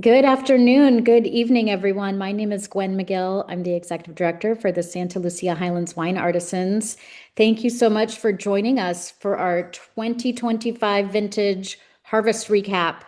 Good afternoon, good evening, everyone. My name is Gwen McGill. I'm the executive director for the Santa Lucia Highlands Wine Artisans. Thank you so much for joining us for our 2025 vintage harvest recap.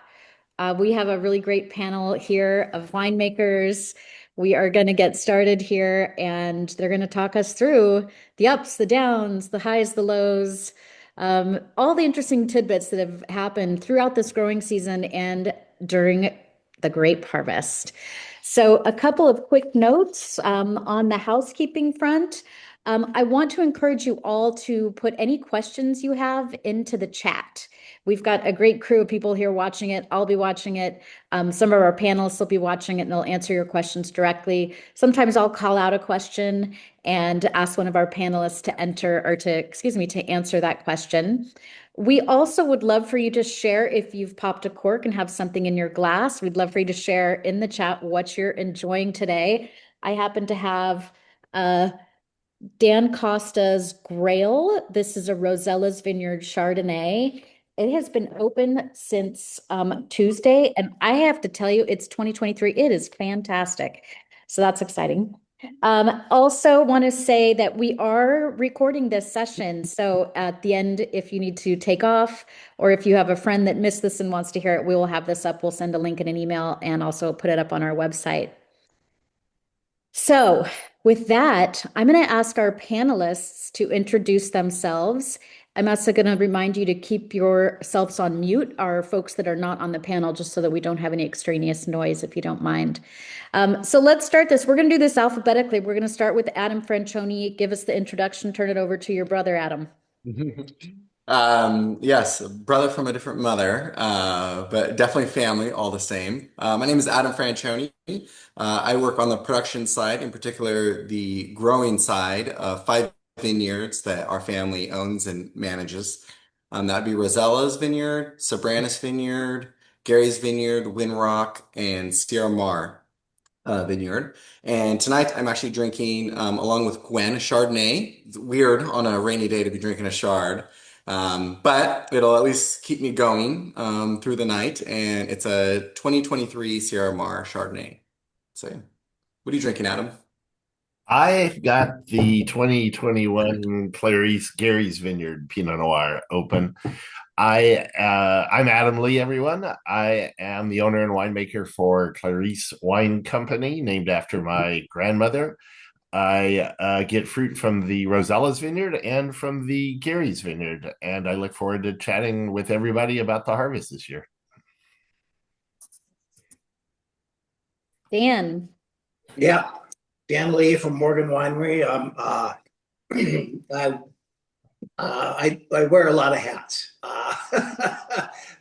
We have a really great panel here of winemakers. We are going to get started here and they're going to talk us through the ups, the downs, the highs, the lows, all the interesting tidbits that have happened throughout this growing season and during the grape harvest. So, a couple of quick notes on the housekeeping front. I want to encourage you all to put any questions you have into the chat. We've got a great crew of people here watching it. I'll be watching it. Some of our panelists will be watching it and they'll answer your questions directly. Sometimes I'll call out a question and ask one of our panelists to enter or to answer that question. We also would love for you to share if you've popped a cork and have something in your glass. We'd love for you to share in the chat what you're enjoying today. I happen to have Dan Costa's Grail. This is a Rosella's Vineyard Chardonnay. It has been open since Tuesday, and I have to tell you, it's 2023. It is fantastic. So that's exciting. Also want to say that we are recording this session. So at the end, if you need to take off, or if you have a friend that missed this and wants to hear it, we will have this up. We'll send a link in an email and also put it up on our website. So, with that, I'm going to ask our panelists to introduce themselves. I'm also going to remind you to keep yourselves on mute, our folks that are not on the panel, just so that we don't have any extraneous noise, if you don't mind. So let's start this. We're going to do this alphabetically. We're going to start with Adam Franscioni. Give us the introduction. Turn it over to your brother, Adam. Yes, a brother from a different mother, but definitely family all the same. My name is Adam Francioni. I work on the production side, in particular the growing side of five vineyards that our family owns and manages. That'd be Rosella's Vineyard, Sobranis Vineyard, Gary's Vineyard, Winrock, and Sierra Mar Vineyard. And tonight I'm actually drinking, along with Gwen, a Chardonnay. It's weird on a rainy day to be drinking a Chard. But it'll at least keep me going through the night. And it's a 2023 Sierra Mar Chardonnay. So, what are you drinking, Adam? I've got the 2021 Clarice Gary's Vineyard Pinot Noir open. I'm Adam Lee, everyone. I am the owner and winemaker for Clarice Wine Company, named after my grandmother. I get fruit from the Rosella's Vineyard and from the Gary's Vineyard, and I look forward to chatting with everybody about the harvest this year. Dan. Yeah, Dan Lee from Morgan Winery. I, I wear a lot of hats.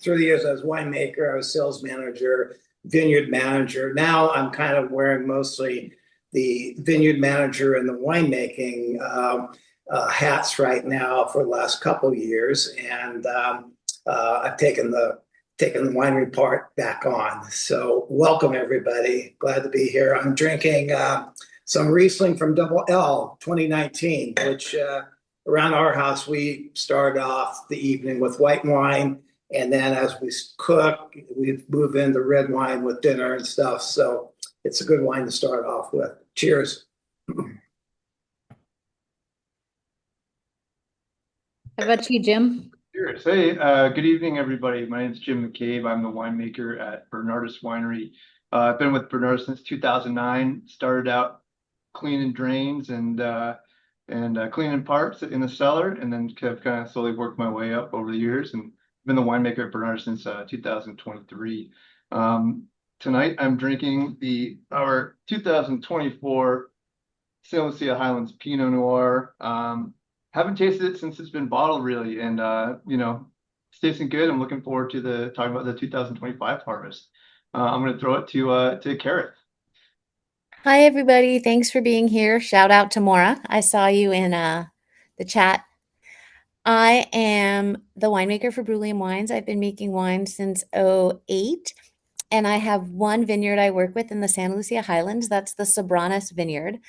Through the years, I was winemaker, I was sales manager, vineyard manager. Now I'm kind of wearing mostly the vineyard manager and the winemaking hats right now for the last couple of years, and I've taken the winery part back on. So welcome everybody. Glad to be here. I'm drinking some Riesling from Double L 2019, which around our house we start off the evening with white wine, and then as we cook, we move into red wine with dinner and stuff. So it's a good wine to start off with. Cheers. How about you, Jim? Sure. Hey, good evening, everybody. My name is Jim McCabe. I'm the winemaker at Bernardus Winery. I've been with Bernardus since 2009. Started out cleaning drains and cleaning parts in the cellar, and then have kind of slowly worked my way up over the years. And been the winemaker at Bernardus since 2023. Tonight, I'm drinking our 2024 Santa Lucia Highlands Pinot Noir. Haven't tasted it since it's been bottled, really, and it's tasting good. I'm looking forward to talking about the 2025 harvest. I'm going to throw it to Kerith. Hi, everybody. Thanks for being here. Shout out to Maura. I saw you in the chat. I am the winemaker for Bruliam Wines. I've been making wine since '08, and I have one vineyard I work with in the Santa Lucia Highlands. That's the Sobranis Vineyard.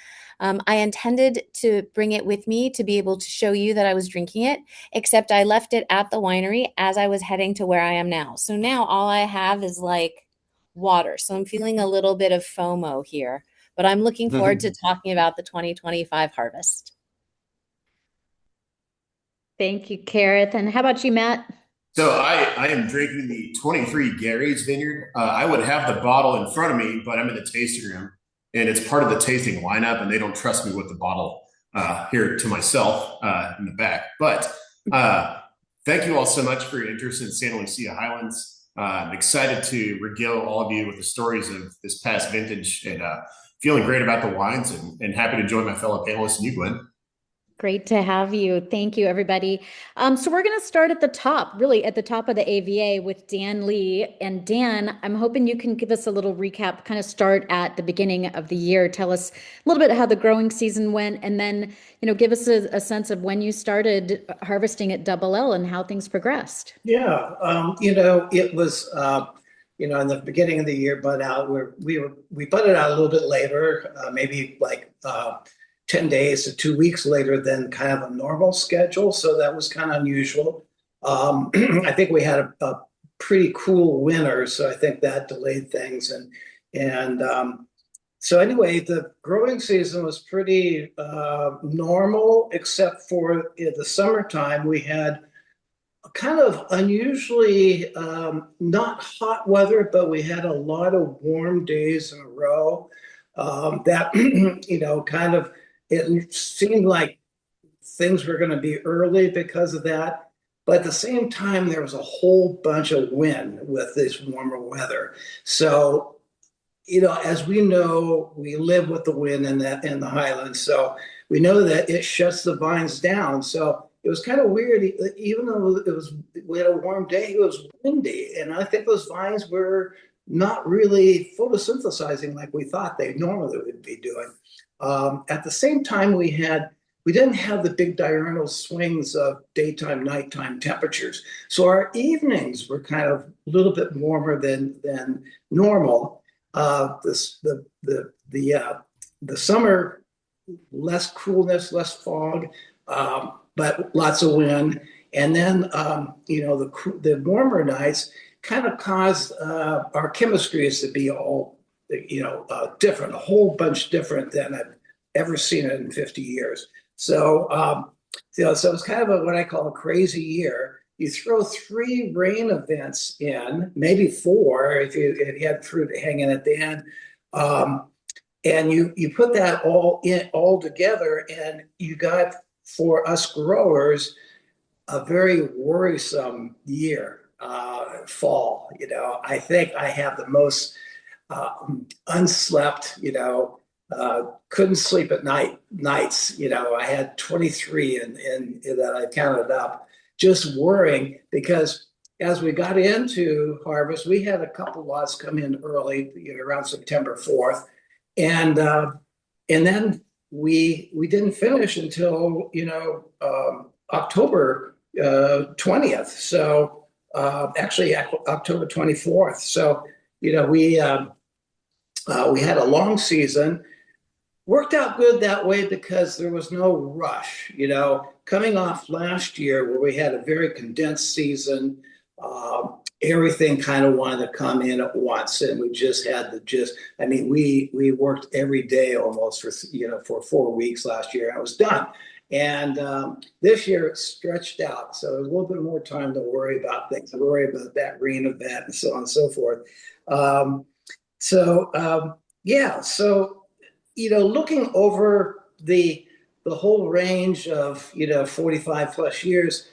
I intended to bring it with me to be able to show you that I was drinking it, except I left it at the winery as I was heading to where I am now. So now all I have is like water. So I'm feeling a little bit of FOMO here, but I'm looking forward to talking about the 2025 harvest. Thank you, Kerith. And how about you, Matt? So I am drinking the 23 Gary's Vineyard. I would have the bottle in front of me, but I'm in the tasting room, and it's part of the tasting lineup, and they don't trust me with the bottle here to myself in the back. But thank you all so much for your interest in Santa Lucia Highlands. I'm excited to regale all of you with the stories of this past vintage, and feeling great about the wines, and happy to join my fellow panelists and you, Gwen. Great to have you. Thank you, everybody. So we're going to start at the top, really at the top of the AVA with Dan Lee. And Dan, I'm hoping you can give us a little recap, kind of start at the beginning of the year. Tell us a little bit how the growing season went, and then, give us a sense of when you started harvesting at Double L and how things progressed. Yeah, it was, in the beginning of the year, we budded out a little bit later, maybe like 10 days to 2 weeks later than kind of a normal schedule. So that was kind of unusual. I think we had a pretty cool winter, so I think that delayed things. So anyway, the growing season was pretty normal, except for in the summertime, we had kind of unusually not hot weather, but we had a lot of warm days in a row that, kind of, it seemed like things were going to be early because of that. But at the same time, there was a whole bunch of wind with this warmer weather. So, as we know, we live with the wind in the Highlands. So we know that it shuts the vines down. So it was kind of weird. Even though we had a warm day, it was windy. And I think those vines were not really photosynthesizing like we thought they normally would be doing. At the same time, we didn't have the big diurnal swings of daytime, nighttime temperatures. So our evenings were kind of a little bit warmer than normal. The summer, less coolness, less fog, but lots of wind. And then, the warmer nights kind of caused our chemistries to be all different, a whole bunch different than I've ever seen it in 50 years. So, so it's kind of what I call a crazy year. You throw 3 rain events in, maybe 4 if you had fruit hanging at the end, and you put that all together, and you got, for us growers, a very worrisome year, fall. I think I have the most unslept, couldn't sleep at nights. I had 23 in that I counted up, just worrying, because as we got into harvest, we had a couple lots come in early, around September 4th. And then we didn't finish until, October 20th. So actually October 24th. So, we had a long season. Worked out good that way because there was no rush, coming off last year where we had a very condensed season. Everything kind of wanted to come in at once, and we just had we worked every day almost for 4 weeks last year, and it was done. And this year it stretched out, so there's a little bit more time to worry about things, to worry about that rain event and so on and so forth. Looking over the whole range of 45 plus years,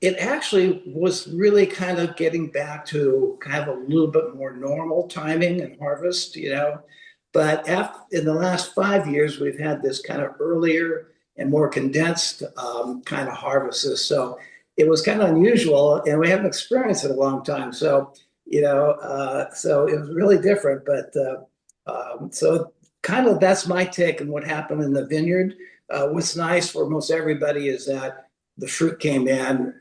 it actually was really kind of getting back to kind of a little bit more normal timing and harvest, But in the last 5 years, we've had this kind of earlier and more condensed kind of harvests. So it was kind of unusual, and we haven't experienced it in a long time. So, so it was really different. But so kind of that's my take on what happened in the vineyard. What's nice for most everybody is that the fruit came in,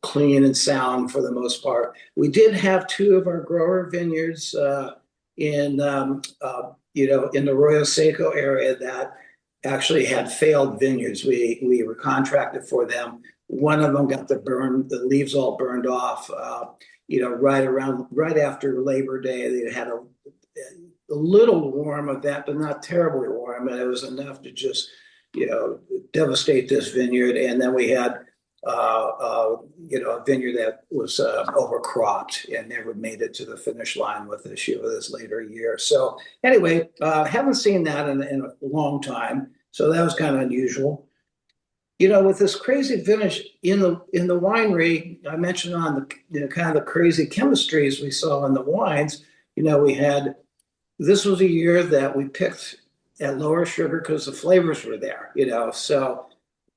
clean and sound for the most part. We did have 2 of our grower vineyards in the Arroyo Seco area that actually had failed vineyards. We were contracted for them. One of them got the leaves all burned off. right after Labor Day. They had a little warm event, but not terribly warm, and it was enough to just, devastate this vineyard. And then we had, a vineyard that was overcropped and never made it to the finish line with this later year. So anyway, haven't seen that in a long time. So that was kind of unusual. With this crazy finish in the winery, I mentioned on the kind of the crazy chemistries we saw in the wines. This was a year that we picked at lower sugar because the flavors were there. So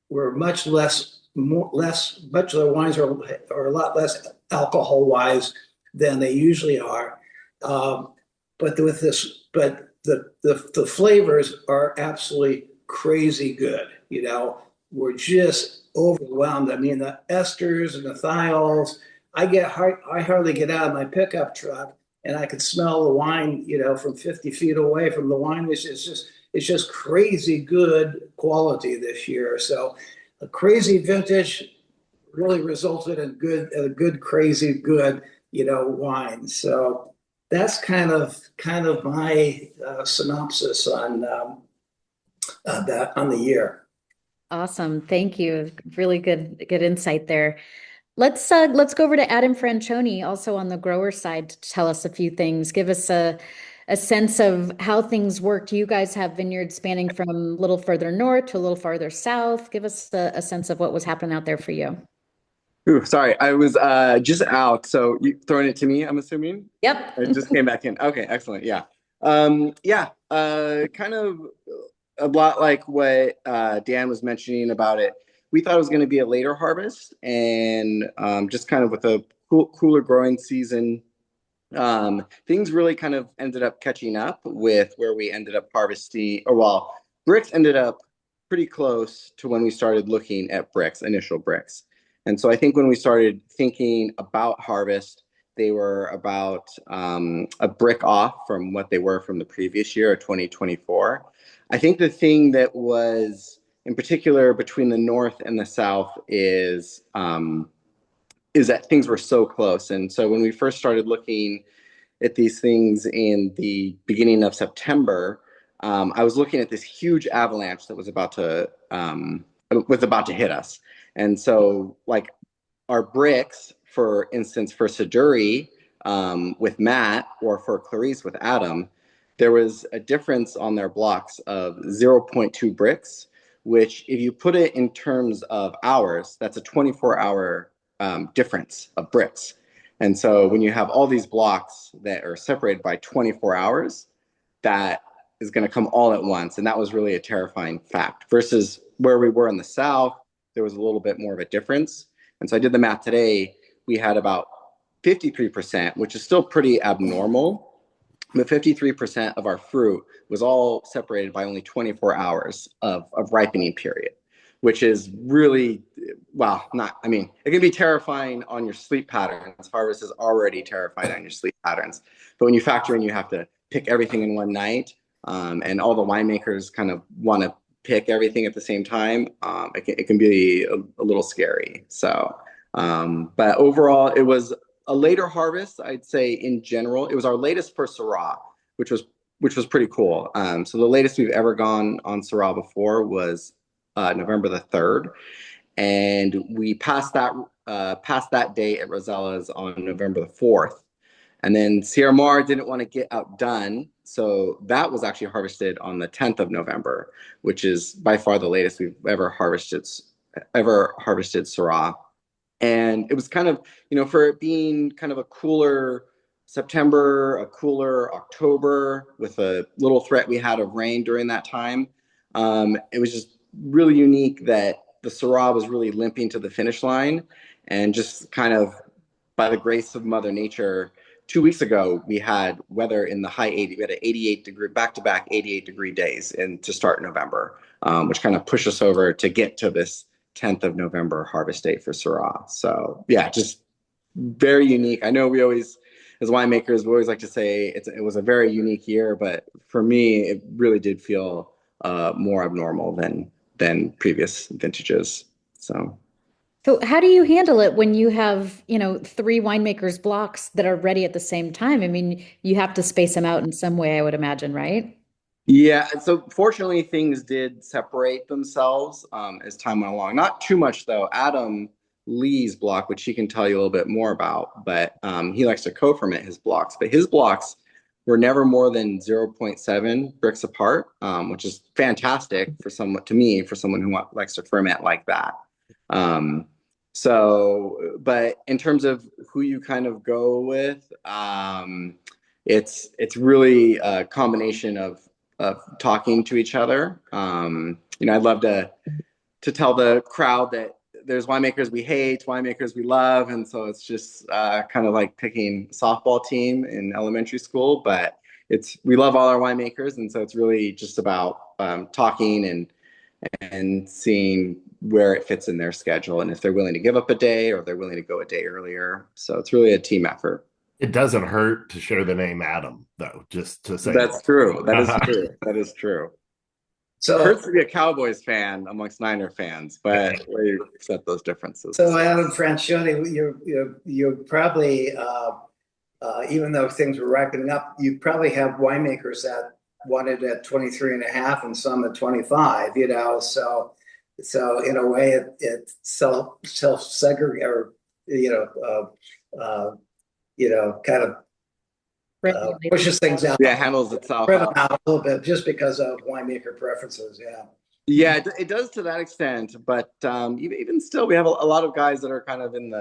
we're much of the wines are a lot less alcohol wise than they usually are. But the flavors are absolutely crazy good. We're just overwhelmed. I mean, the esters and the thiols. I hardly get out of my pickup truck, and I could smell the wine, from 50 feet away from the wine. It's just crazy good quality this year. So, a crazy vintage really resulted in a good crazy good, wine. So that's kind of my synopsis on the year. Awesome. Thank you. Really good insight there. Let's go over to Adam Franscioni, also on the grower side, to tell us a few things. Give us a sense of how things work. You guys have vineyards spanning from a little further north to a little farther south. Give us a sense of what was happening out there for you. Ooh, sorry, I was just out. So you throwing it to me, I'm assuming? Yep. I just came back in. Okay, excellent. Yeah. Kind of a lot like what Dan was mentioning about it. We thought it was going to be a later harvest, and just kind of with a cooler growing season, things really kind of ended up catching up with where we ended up harvesting, bricks ended up pretty close to when we started looking at initial bricks. And so I think when we started thinking about harvest, they were about a brick off from what they were from the previous year, 2024. I think the thing that was in particular between the north and the south is that things were so close. And so when we first started looking at these things in the beginning of September, I was looking at this huge avalanche that was about to hit us. And so, like, our bricks, for instance, for Siduri with Matt, or for Clarice with Adam, there was a difference on their blocks of 0.2 bricks, which, if you put it in terms of hours, that's a 24-hour difference of bricks. And so when you have all these blocks that are separated by 24 hours, that is going to come all at once. And that was really a terrifying fact. Versus where we were in the south, there was a little bit more of a difference. And so I did the math today. We had about 53%, which is still pretty abnormal, but 53% of our fruit was all separated by only 24 hours of ripening period, which is really, it can be terrifying on your sleep patterns. Harvest is already terrifying on your sleep patterns. But when you factor in, you have to pick everything in one night, and all the winemakers kind of want to pick everything at the same time, it can be a little scary. So, but overall, it was a later harvest. I'd say in general, it was our latest for Syrah, which was pretty cool. So the latest we've ever gone on Syrah before was November the 3rd, and we passed that day at Rosella's on November the 4th. And then Sierra Mar didn't want to get outdone, so that was actually harvested on the 10th of November, which is by far the latest we've ever harvested Syrah. And it was kind of, for it being kind of a cooler September, a cooler October, with a little threat we had of rain during that time, it was just really unique that the Syrah was really limping to the finish line. And just kind of by the grace of Mother Nature, 2 weeks ago, we had weather in the high 80s. We had an 88-degree, back-to-back 88-degree days to start November, which kind of pushed us over to get to this 10th of November harvest date for Syrah. So, yeah, just very unique. I know we always, as winemakers, we always like to say it was a very unique year, but for me, it really did feel more abnormal than previous vintages. So. So how do you handle it when you have, three winemakers blocks that are ready at the same time? I mean, you have to space them out in some way, I would imagine, right? Yeah, so fortunately, things did separate themselves as time went along. Not too much, though. Adam Lee's block, which he can tell you a little bit more about, but he likes to co-ferment his blocks. But his blocks were never more than 0.7 bricks apart, which is fantastic for someone who likes to ferment like that. But in terms of who you kind of go with, it's really a combination of talking to each other. I'd love to tell the crowd that there's winemakers we hate, winemakers we love, and so it's just kind of like picking a softball team in elementary school. But we love all our winemakers, and so it's really just about talking and seeing where it fits in their schedule, and if they're willing to give up a day or they're willing to go a day earlier. So it's really a team effort. It doesn't hurt to share the name Adam, though, just to say. That's true. That is true. That is true. So it hurts to be a Cowboys fan amongst Niner fans, but we accept those differences. So Adam Franscioni, you're probably, even though things were ripening up, you probably have winemakers that wanted at 23 and a half and some at 25, so in a way it self-segregate, or kind of pushes things out. Yeah, handles itself out a little bit just because of winemaker preferences. Yeah, it does to that extent, but even still, we have a lot of guys that are kind of in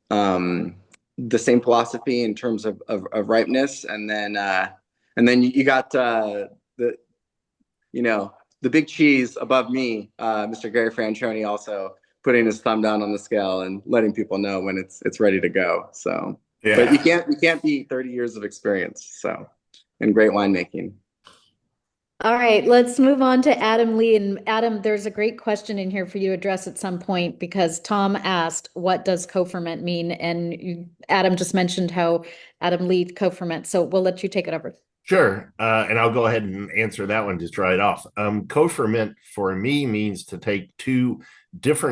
the same philosophy in terms of ripeness, and then you got the big cheese above me, Mr. Gary Franscioni, also putting his thumb down on the scale and letting people know when it's ready to go. So, yeah. But you can't beat 30 years of experience, and great winemaking. All right, let's move on to Adam Lee. And Adam, there's a great question in here for you to address at some point, because Tom asked, what does co-ferment mean? And Adam just mentioned how Adam Lee co-ferments. So we'll let you take it over. Sure. And I'll go ahead and answer that one just right off. Co-ferment for me means to take two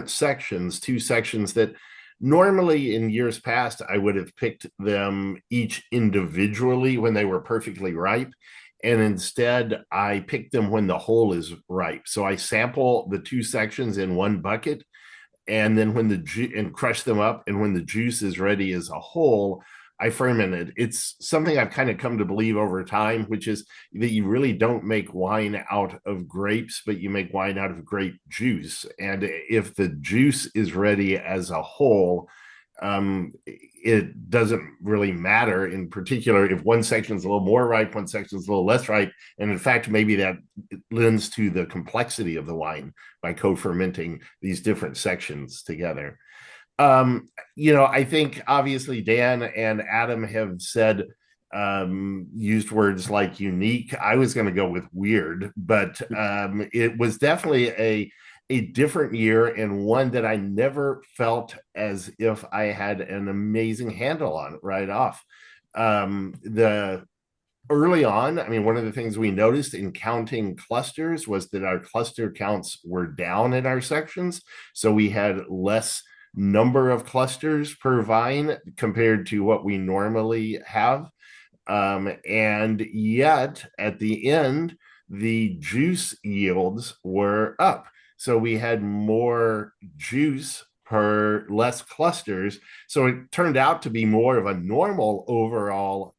sections that normally in years past, I would have picked them each individually when they were perfectly ripe. And instead, I pick them when the whole is ripe. So I sample the two sections in one bucket, and then and crush them up. And when the juice is ready as a whole, I ferment it. It's something I've kind of come to believe over time, which is that you really don't make wine out of grapes, but you make wine out of grape juice. And if the juice is ready as a whole, it doesn't really matter, in particular if one section is a little more ripe, one section is a little less ripe. And in fact, maybe that lends to the complexity of the wine by co-fermenting these different sections together. I think obviously Dan and Adam have said, used words like unique. I was going to go with weird, but it was definitely a different year, and one that I never felt as if I had an amazing handle on it right off. Early on, I mean, one of the things we noticed in counting clusters was that our cluster counts were down in our sections. So we had less number of clusters per vine compared to what we normally have. And yet at the end, the juice yields were up. So we had more juice per less clusters. So it turned out to be more of a normal overall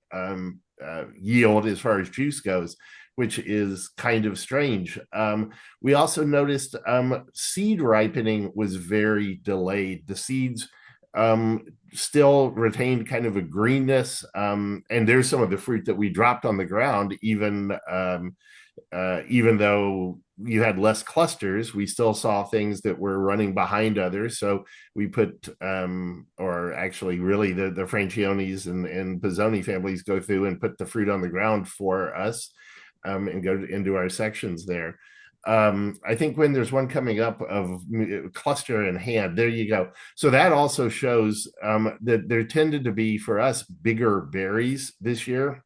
yield as far as juice goes, which is kind of strange. We also noticed seed ripening was very delayed. The seeds still retained kind of a greenness, and there's some of the fruit that we dropped on the ground, even though you had less clusters, we still saw things that were running behind others. So we put, or actually really the Francionis and Pizzoni families go through and put the fruit on the ground for us, and go into our sections there. I think when there's one coming up of cluster in hand, there you go. So that also shows that there tended to be, for us, bigger berries this year,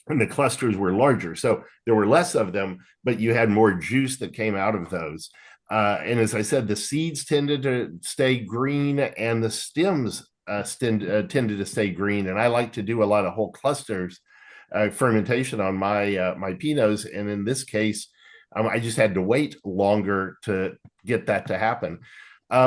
and the clusters were larger. So there were less of them, but you had more juice that came out of those. And as I said, the seeds tended to stay green and the stems tended to stay green. And I like to do a lot of whole clusters fermentation on my Pinots. And in this case, I just had to wait longer to get that to happen.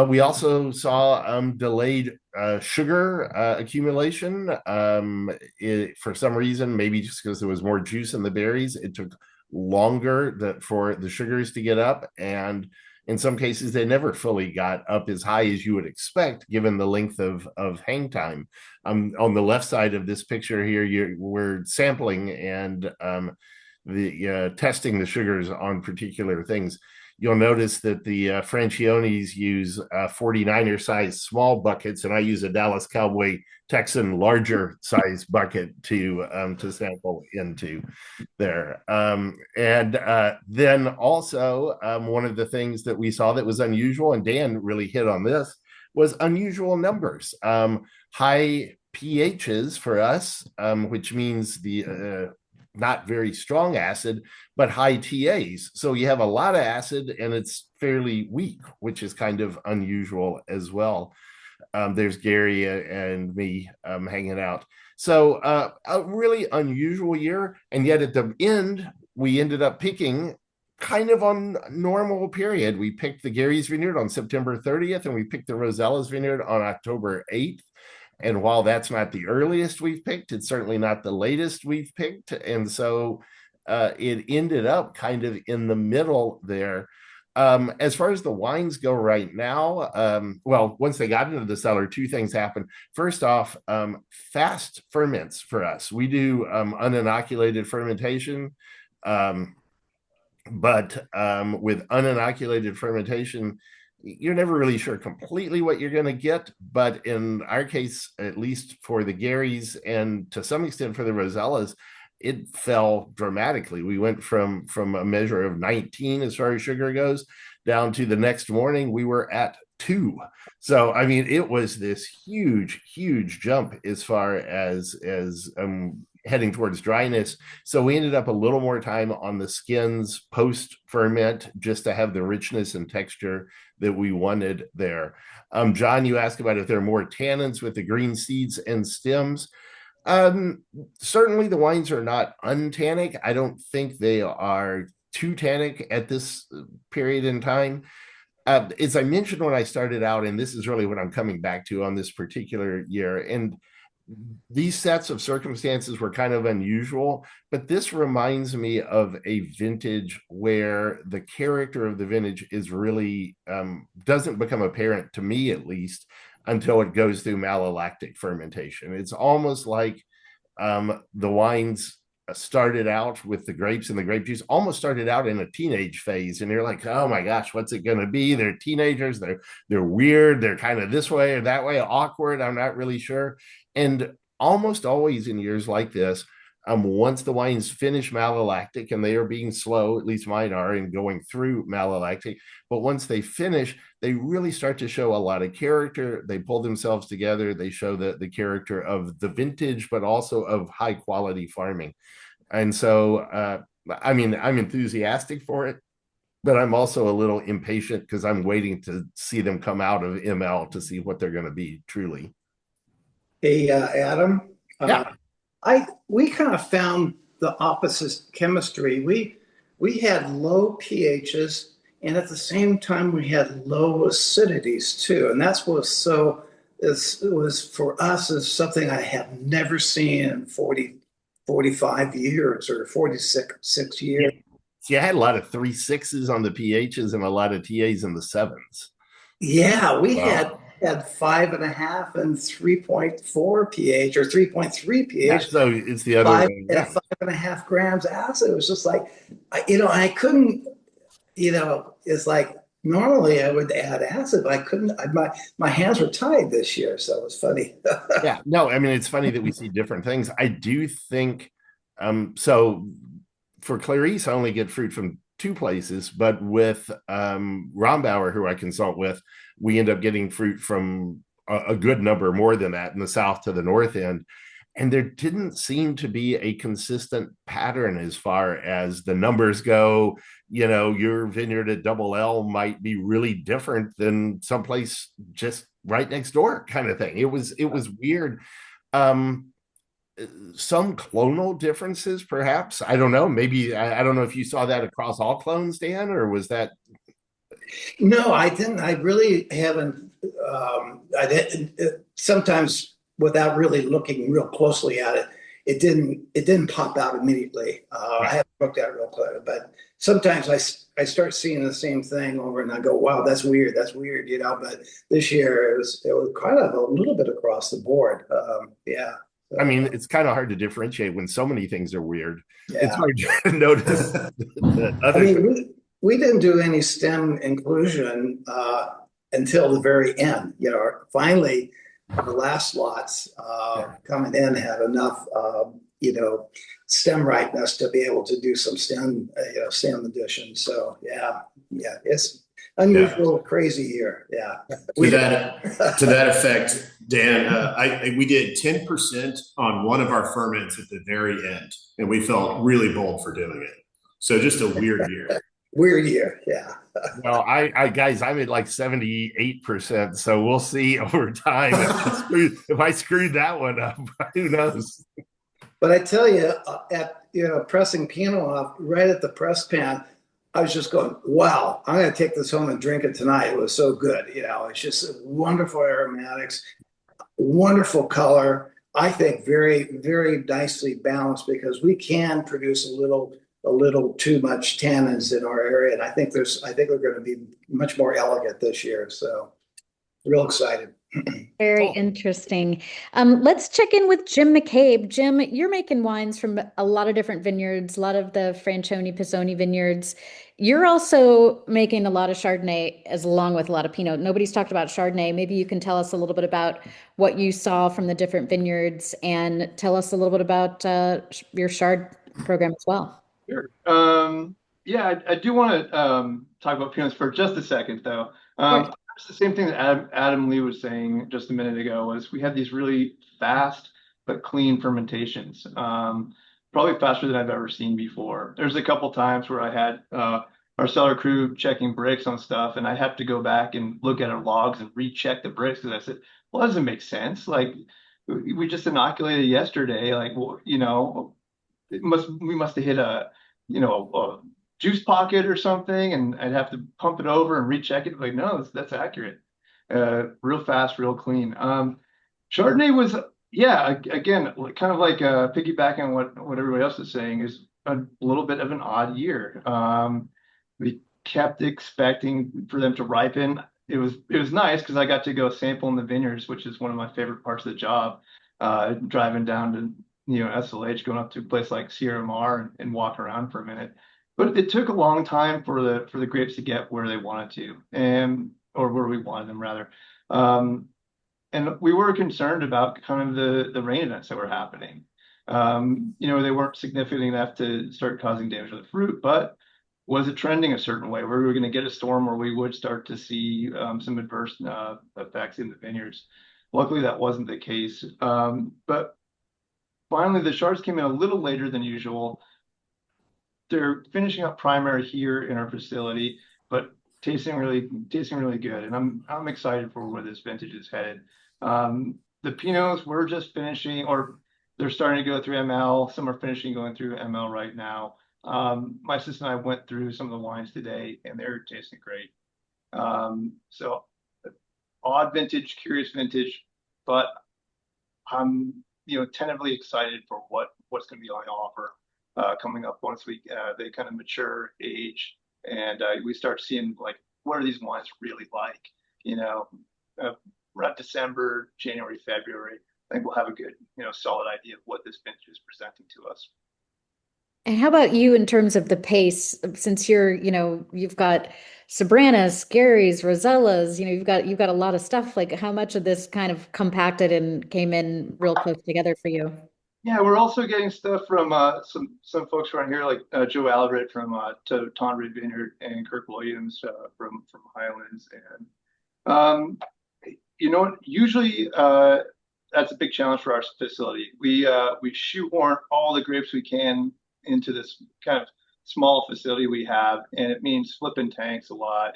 We also saw delayed sugar accumulation. For some reason, maybe just because there was more juice in the berries, it took longer for the sugars to get up. And in some cases, they never fully got up as high as you would expect, given the length of hang time. On the left side of this picture here, we're sampling and testing the sugars on particular things. You'll notice that the Franscionis use 49er size small buckets, and I use a Dallas Cowboy Texan larger size bucket to sample into there. Then also one of the things that we saw that was unusual, and Dan really hit on this, was unusual numbers. High pHs for us, which means the not very strong acid, but high TAs. So you have a lot of acid and it's fairly weak, which is kind of unusual as well. There's Gary and me hanging out. So a really unusual year. And yet at the end, we ended up picking kind of on normal period. We picked the Gary's Vineyard on September 30th, and we picked the Rosella's Vineyard on October 8th. And while that's not the earliest we've picked, it's certainly not the latest we've picked. And so it ended up kind of in the middle there. As far as the wines go right now, well, once they got into the cellar, two things happened. First off, fast ferments for us. We do uninoculated fermentation. But with uninoculated fermentation, you're never really sure completely what you're going to get. But in our case, at least for the Garys and to some extent for the Rosellas, it fell dramatically. We went from a measure of 19 as far as sugar goes down to the next morning we were at 2. So I mean, it was this huge jump as far as heading towards dryness. So we ended up a little more time on the skins post ferment just to have the richness and texture that we wanted there. John, you asked about if there are more tannins with the green seeds and stems. Certainly the wines are not untannic. I don't think they are too tannic at this period in time. As I mentioned when I started out, and this is really what I'm coming back to on this particular year, and these sets of circumstances were kind of unusual, but this reminds me of a vintage where the character of the vintage is really doesn't become apparent, to me at least, until it goes through malolactic fermentation. It's almost like the wines started out with the grapes and the grape juice, almost started out in a teenage phase, and you're like, oh my gosh, what's it going to be? They're teenagers, they're weird, they're kind of this way or that way, awkward, I'm not really sure. And almost always in years like this, once the wines finish malolactic, and they are being slow, at least mine are, in going through malolactic, but once they finish, they really start to show a lot of character. They pull themselves together. They show the character of the vintage, but also of high quality farming. And so, I mean, I'm enthusiastic for it, but I'm also a little impatient because I'm waiting to see them come out of ML to see what they're going to be truly. Hey, Adam. Yeah. We kind of found the opposite chemistry. We had low pHs, and at the same time we had low acidities too, and that's what it was for us is something I have never seen in 45 years or 46 years. See, I had a lot of 3.6s on the pHs and a lot of TAs in the 7s. Yeah, we had 5.5 and 3.4 pH or 3.3 pH. Yeah, so it's the other way. Yeah. 5.5 grams acid. It was just like, I couldn't, it's like normally I would add acid, but I couldn't. My hands were tied this year, so it was funny. Yeah, no, I mean, it's funny that we see different things. I do think, so for Clarice, I only get fruit from 2 places, but with Rombauer, who I consult with, we end up getting fruit from a good number more than that in the south to the north end. and there didn't seem to be a consistent pattern as far as the numbers go. Your vineyard at Double L might be really different than someplace just right next door, kind of thing. It was weird. Um, some clonal differences, perhaps. I don't know. Maybe I don't know if you saw that across all clones, Dan, or was that? No, I didn't. I really haven't. I didn't. Sometimes, without really looking real closely at it, it didn't pop out immediately. I Right. haven't looked at it real close, but sometimes I start seeing the same thing over, and I go, "Wow, that's weird. That's weird," But this year it was kind of a little bit across the board. Yeah. I So, mean, it's kind of hard to differentiate when so many things are weird. It's yeah. hard to notice the I other mean, things. we didn't do any STEM inclusion until the very end. Finally, the last lots coming in had enough, STEM rightness to be able to do some STEM additions. So yeah, it's unusual, crazy year. Yeah, To that effect, Dan, we did 10% on one of our ferments at the very end, and we felt really bold for doing it. So just a weird year. weird year. Yeah. Well, guys, I'm at like 78%, so we'll see over time if I screwed that one up. Who knows? But I tell you, pressing Pinot off right at the press pan, I was just going, wow, I'm going to take this home and drink it tonight. It was so good. It's just wonderful aromatics, wonderful color. I think very, very nicely balanced because we can produce a little too much tannins in our area. And I think they're going to be much more elegant this year. So real excited. Very interesting. Let's check in with Jim McCabe. Jim, you're making wines from a lot of different vineyards, a lot of the Franscioni, Pisoni vineyards. You're also making a lot of Chardonnay along with a lot of Pinot. Nobody's talked about Chardonnay. Maybe you can tell us a little bit about what you saw from the different vineyards and tell us a little bit about your Chard program as well. Sure. Yeah, I do want to talk about Pinots for just a second, though. It's the same thing that Adam Lee was saying just a minute ago, was we had these really fast but clean fermentations, probably faster than I've ever seen before. There's a couple times where I had our cellar crew checking bricks on stuff, and I have to go back and look at our logs and recheck the bricks because I said, well, that doesn't make sense. Like, we just inoculated yesterday. Like, well, we must have hit a juice pocket or something, and I'd have to pump it over and recheck it. Like, no, that's accurate. Real fast, real clean. Chardonnay was, yeah, again, kind of like piggybacking on what everybody else is saying, is a little bit of an odd year. We kept expecting for them to ripen. It was nice because I got to go sample in the vineyards, which is one of my favorite parts of the job. Driving down to SLH, going up to a place like Sierra Mar and walk around for a minute. But it took a long time for the grapes to get where they wanted to, or where we wanted them rather. And we were concerned about kind of the rain events that were happening. They weren't significant enough to start causing damage to the fruit, but was it trending a certain way where we were going to get a storm where we would start to see some adverse effects in the vineyards? Luckily, that wasn't the case. But finally, the Chards came in a little later than usual. They're finishing up primary here in our facility, but tasting really good, and I'm excited for where this vintage is headed. The Pinots were just finishing, or they're starting to go through ML. Some are finishing going through ML right now. My sister and I went through some of the wines today, and they're tasting great. So odd vintage, curious vintage, but I'm tentatively excited for what's going to be on offer coming up once they kind of mature, age, and we start seeing like what are these wines really like. Around December, January, February, I think we'll have a good solid idea of what this vintage is presenting to us. And how about you in terms of the pace? Since you've got Sobranas, Garys, Rosellas, you've got a lot of stuff. Like, how much of this kind of compacted and came in real close together for you? Yeah, we're also getting stuff from some folks around here, like Joe Albert from Tonbridge Vineyard and Kirk Williams from Highlands. And usually that's a big challenge for our facility. We shoehorn all the grapes we can into this kind of small facility we have, and it means flipping tanks a lot.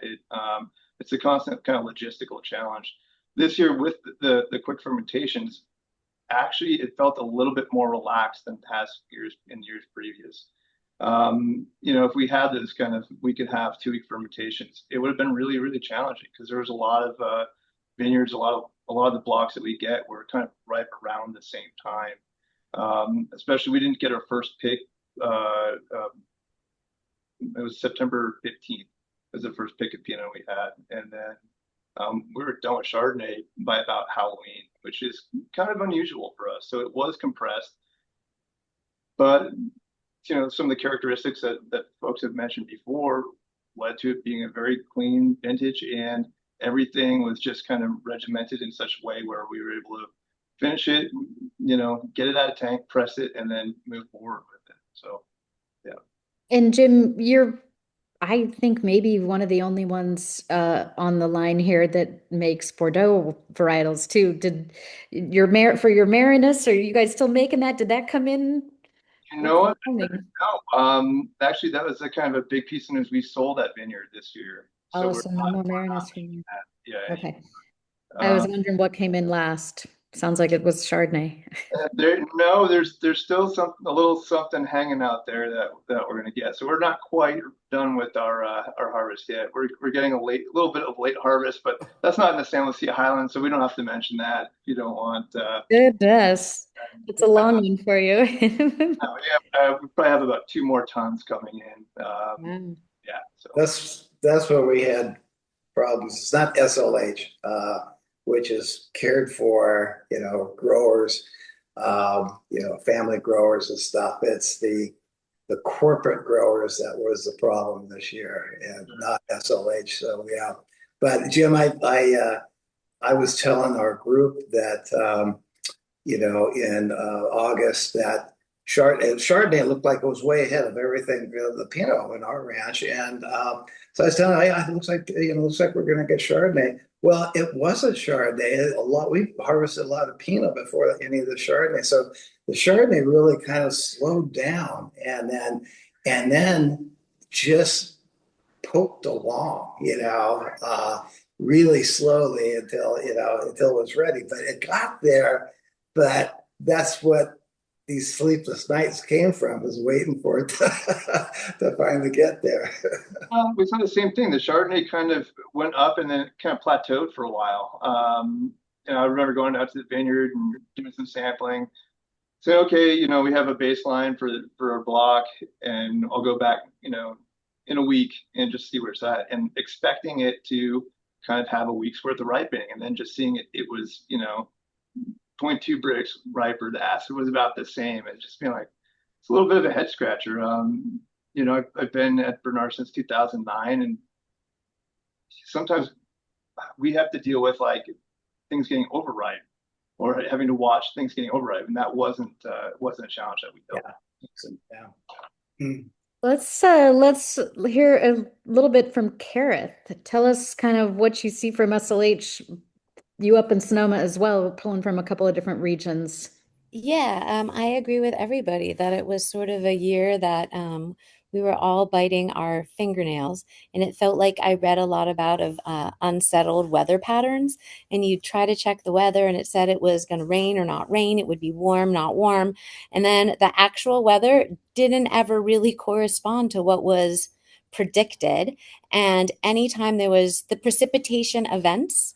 It's a constant kind of logistical challenge. This year with the quick fermentations, actually it felt a little bit more relaxed than past years in years previous. If we had this kind of, we could have 2-week fermentations, it would have been really, really challenging because there was a lot of vineyards, a lot of the blocks that we get were kind of ripe around the same time. Especially we didn't get our first pick. It was September 15th was the first pick of Pinot we had, and then we were done with Chardonnay by about Halloween, which is kind of unusual for us. So it was compressed, but some of the characteristics that folks have mentioned before led to it being a very clean vintage, and everything was just kind of regimented in such a way where we were able to finish it, get it out of tank, press it, and then move forward with it. So, yeah. And Jim, you're, I think, maybe one of the only ones on the line here that makes Bordeaux varietals too. Did for your Marinus, are you guys still making that? Did that come in? You know what? No. Actually, that was a kind of a big piece of news. We sold that vineyard this year. So no more Marinus for you. Yeah. Okay. I was wondering what came in last. Sounds like it was Chardonnay. There's still a little something hanging out there that we're going to get. So we're not quite done with our harvest yet. We're getting a little bit of late harvest, but that's not in the Santa Lucia Highlands, so we don't have to mention that if you don't want. Goodness, it's a long one for you. We probably have about 2 more tons coming in. Wow. Yeah, so that's where we had problems. It's not SLH. Which is cared for, growers, family growers and stuff. It's the corporate growers that was the problem this year, and not SLH. So yeah, but Jim, I was telling our group that in August that Chardonnay looked like it was way ahead of everything, the Pinot in our ranch, and so I was telling her, it looks like we're going to get Chardonnay. Well, it wasn't Chardonnay. We harvested a lot of Pinot before any of the Chardonnay, so the Chardonnay really kind of slowed down, and then just poked along, really slowly until it was ready. But it got there. But that's what these sleepless nights came from, was waiting for it to finally get there. We saw the same thing. The Chardonnay kind of went up and then it kind of plateaued for a while. I remember going out to the vineyard and doing some sampling. So, okay, we have a baseline for our block, and I'll go back, in a week and just see where it's at, and expecting it to kind of have a week's worth of ripening, and then just seeing it was, 0.2 bricks riper. The acid was about the same. And just being like, it's a little bit of a head scratcher. I've been at Bernardus since 2009, and sometimes we have to deal with like things getting overripe or having to watch things getting overripe, and that wasn't a challenge that we dealt with. Let's hear a little bit from Kerith. Tell us kind of what you see from SLH. You up in Sonoma as well, pulling from a couple of different regions. Yeah, I agree with everybody that it was sort of a year that we were all biting our fingernails, and it felt like I read a lot about unsettled weather patterns, and you try to check the weather and it said it was going to rain or not rain, it would be warm, not warm, and then the actual weather didn't ever really correspond to what was predicted. And anytime there was the precipitation events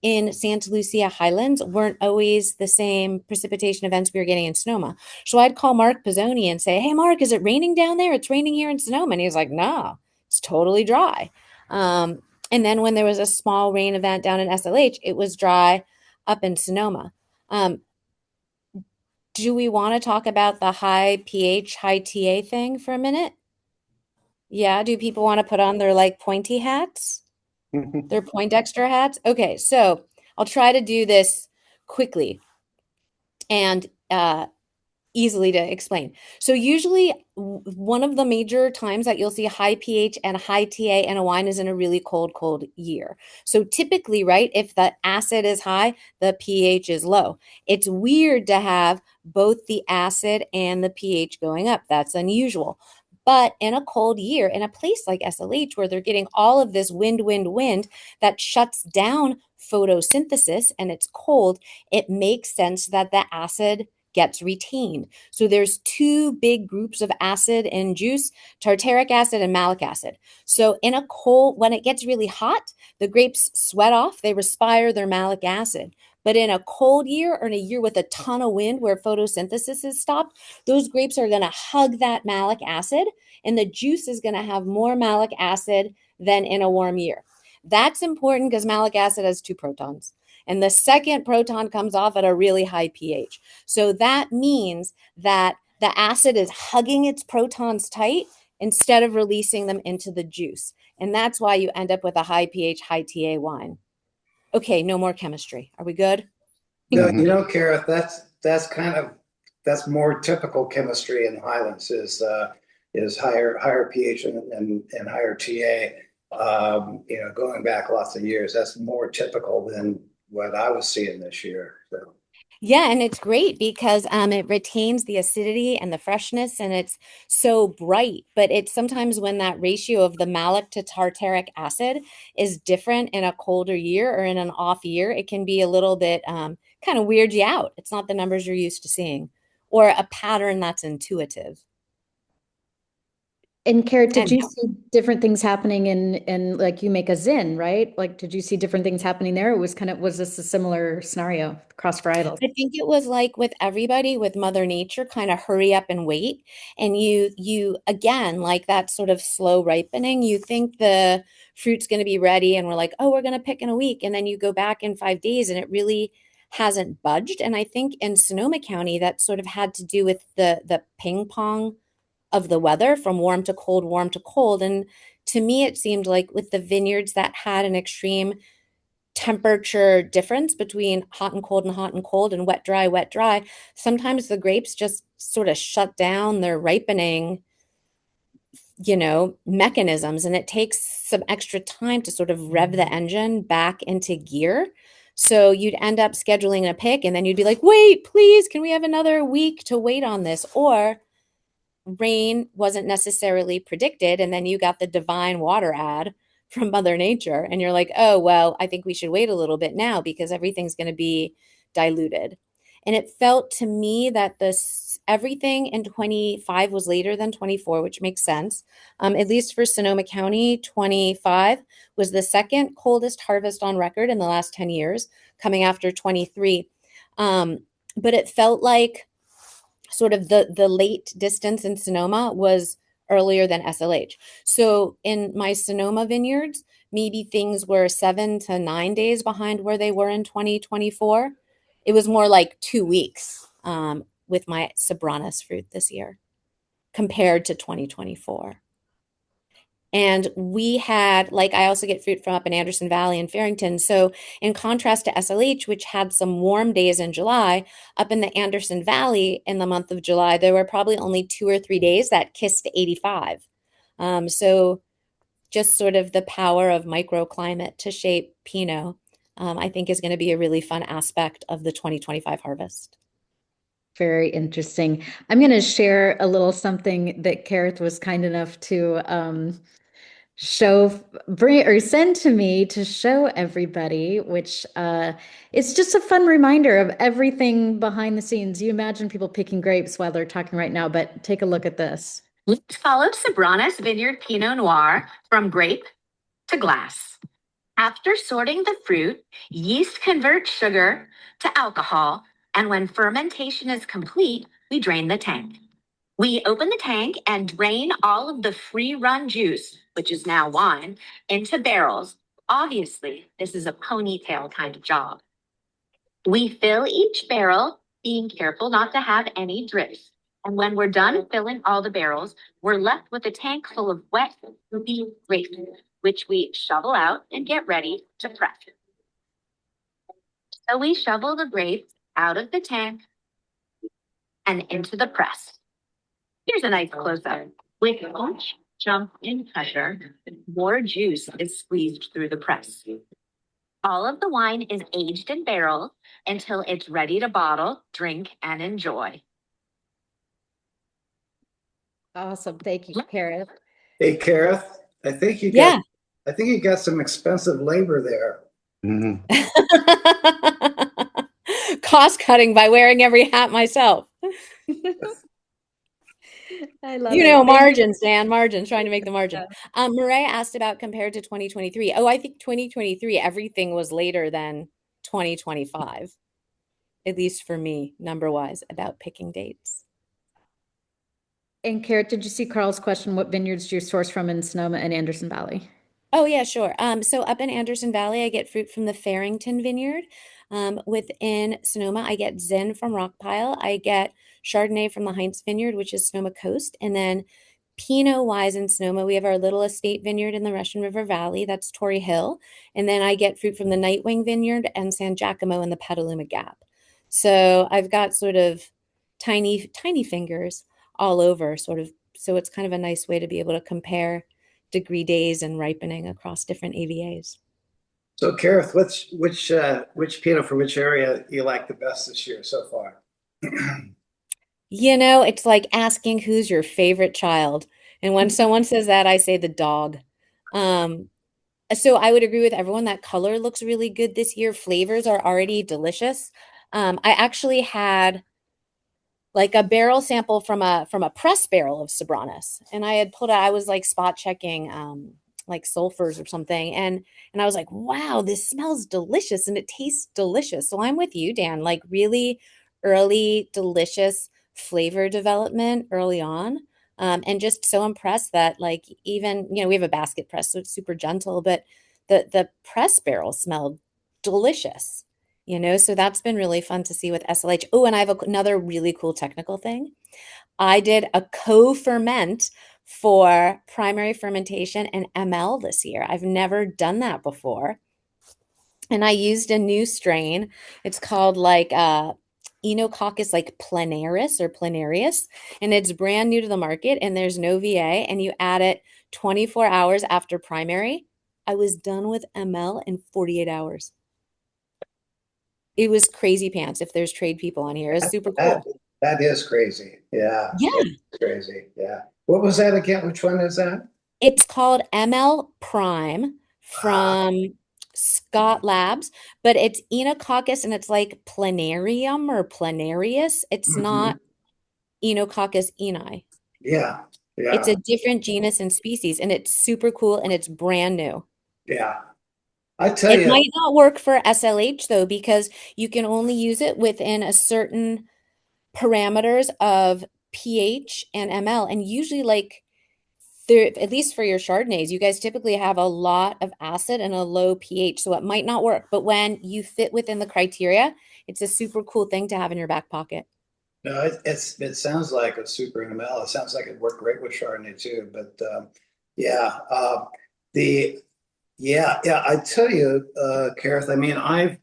in Santa Lucia Highlands weren't always the same precipitation events we were getting in Sonoma. So I'd call Mark Pizzoni and say, hey, Mark, is it raining down there? It's raining here in Sonoma. And he was like, no, it's totally dry. And then when there was a small rain event down in SLH, it was dry up in Sonoma. Do we want to talk about the high pH, high TA thing for a minute? Yeah, do people want to put on their like pointy hats? Their Poindexter hats? Okay, so I'll try to do this quickly. And easily to explain. So usually one of the major times that you'll see high pH and high TA in a wine is in a really cold year. So typically, right, if the acid is high, the pH is low. It's weird to have both the acid and the pH going up. That's unusual. But in a cold year, in a place like SLH, where they're getting all of this wind that shuts down photosynthesis and it's cold, it makes sense that the acid gets retained. So there's two big groups of acid in juice, tartaric acid and malic acid. So in a cold, when it gets really hot, the grapes sweat off, they respire their malic acid. But in a cold year or in a year with a ton of wind where photosynthesis is stopped, those grapes are going to hug that malic acid and the juice is going to have more malic acid than in a warm year. That's important because malic acid has 2 protons. And the second proton comes off at a really high pH. So that means that the acid is hugging its protons tight instead of releasing them into the juice. And that's why you end up with a high pH, high TA wine. Okay, no more chemistry. Are we good? No, you know, Kerith, that's more typical chemistry in the Highlands is higher pH and higher TA. Going back lots of years, that's more typical than what I was seeing this year. So. Yeah, and it's great because it retains the acidity and the freshness, and it's so bright. But it's sometimes when that ratio of the malic to tartaric acid is different in a colder year or in an off year, it can be a little bit kind of weird you out. It's not the numbers you're used to seeing, or a pattern that's intuitive. And Kerith, did you see different things happening in like you make a zin, right? Like, did you see different things happening there? It was this a similar scenario, cross varietals? I think it was like with everybody, with Mother Nature, kind of hurry up and wait. And you again, like that sort of slow ripening, you think the fruit's going to be ready and we're like, oh, we're going to pick in a week. And then you go back in 5 days and it really hasn't budged. And I think in Sonoma County, that sort of had to do with the ping pong of the weather from warm to cold, warm to cold. And to me, it seemed like with the vineyards that had an extreme temperature difference between hot and cold and hot and cold and wet, dry, sometimes the grapes just sort of shut down their ripening, mechanisms. And it takes some extra time to sort of rev the engine back into gear. So you'd end up scheduling a pick and then you'd be like, wait, please, can we have another week to wait on this? Or rain wasn't necessarily predicted, and then you got the divine water ad from Mother Nature, and you're like, oh, well, I think we should wait a little bit now because everything's going to be diluted. And it felt to me that everything in 25 was later than 24, which makes sense. At least for Sonoma County, 25 was the second coldest harvest on record in the last 10 years, coming after 23. But it felt like sort of the late distance in Sonoma was earlier than SLH. So in my Sonoma vineyards, maybe things were 7 to 9 days behind where they were in 2024. It was more like 2 weeks with my Soberanis fruit this year compared to 2024. And we had, like, I also get fruit from up in Anderson Valley and Farrington. So in contrast to SLH, which had some warm days in July, up in the Anderson Valley in the month of July, there were probably only 2 or 3 days that kissed 85. So just sort of the power of microclimate to shape Pinot, I think is going to be a really fun aspect of the 2025 harvest. Very interesting. I'm going to share a little something that Kerith was kind enough to send to me to show everybody, which it's just a fun reminder of everything behind the scenes. You imagine people picking grapes while they're talking right now, but take a look at this. Let's follow Soberanis Vineyard Pinot Noir from grape to glass. After sorting the fruit, yeast converts sugar to alcohol, and when fermentation is complete, we drain the tank. We open the tank and drain all of the free-run juice, which is now wine, into barrels. Obviously, this is a ponytail kind of job. We fill each barrel, being careful not to have any drips. And when we're done filling all the barrels, we're left with a tank full of wet, goopy grapes, which we shovel out and get ready to press. So we shovel the grapes out of the tank, and into the press. Here's a nice close-up. With each jump in pressure, more juice is squeezed through the press. All of the wine is aged in barrels until it's ready to bottle, drink, and enjoy. Awesome. Thank you, Kerith. Hey, Kerith, I think you got some expensive labor there. Mhm. Cost cutting by wearing every hat myself. I love You it. know, Thank margins, Dan, margins, trying to make the margin. Yeah. Maria asked about compared to 2023. Oh, I think 2023, everything was later than 2025, at least for me, number-wise, about picking dates. And Kerith, did you see Carl's question? What vineyards do you source from in Sonoma and Anderson Valley? Oh, yeah, sure. So up in Anderson Valley, I get fruit from the Farrington Vineyard. Within Sonoma, I get Zen from Rockpile. I get Chardonnay from the Heinz Vineyard, which is Sonoma Coast. And then Pinot-wise in Sonoma, we have our little estate vineyard in the Russian River Valley. That's Torrey Hill. And then I get fruit from the Nightwing Vineyard and San Giacomo in the Petaluma Gap. So I've got sort of tiny, tiny fingers all over, sort of. So it's kind of a nice way to be able to compare degree days and ripening across different AVAs. So, Kerith, which Pinot from which area you like the best this year so far? You know, it's like asking who's your favorite child. And when someone says that, I say the dog. So I would agree with everyone that color looks really good this year. Flavors are already delicious. I actually had like a barrel sample from a press barrel of Soberanes, and I had pulled out. I was like spot checking like sulfurs or something, and I was like, wow, this smells delicious and it tastes delicious. So I'm with you, Dan. Like really early, delicious flavor development early on. And just so impressed that like even, you know, we have a basket press, so it's super gentle, but the press barrel smelled delicious, you know, so that's been really fun to see with SLH. Oh, and I have another really cool technical thing. I did a co-ferment for primary fermentation and ML this year. I've never done that before. And I used a new strain. It's called like Enococcus like planaris or planarius, and it's brand new to the market and there's no VA, and you add it 24 hours after primary. I was done with ML in 48 hours. It was crazy pants if there's trade people on here. It's super cool. That is crazy. Yeah. Yeah. It's crazy. Yeah. What was that again? Which one is that? It's called ML Prime from Scott Labs, but it's Enococcus and it's like planarium or planarius. It's not Enococcus eni. Yeah. Yeah. It's a different genus and species, and it's super cool and it's brand new. Yeah. I tell It you, might not work for SLH though, because you can only use it within a certain parameters of pH and ML. And usually like there, at least for your Chardonnays, you guys typically have a lot of acid and a low pH, so it might not work. But when you fit within the criteria, it's a super cool thing to have in your back pocket. no, it sounds like a super ML. It sounds like it worked great with Chardonnay too. But yeah, I tell you, Kerith, I mean, I've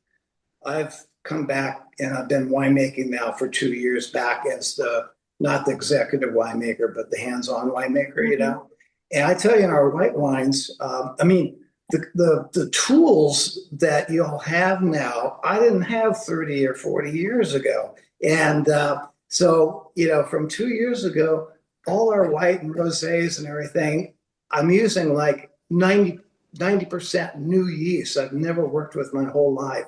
come back and I've been winemaking now for 2 years back as the not the executive winemaker, but the hands-on winemaker, you know. And I tell you, in our white wines, I mean, the tools that you'll have now, I didn't have 30 or 40 years ago. And so, you know, from 2 years ago, all our white and rosés and everything, I'm using like 90% new yeast I've never worked with my whole life.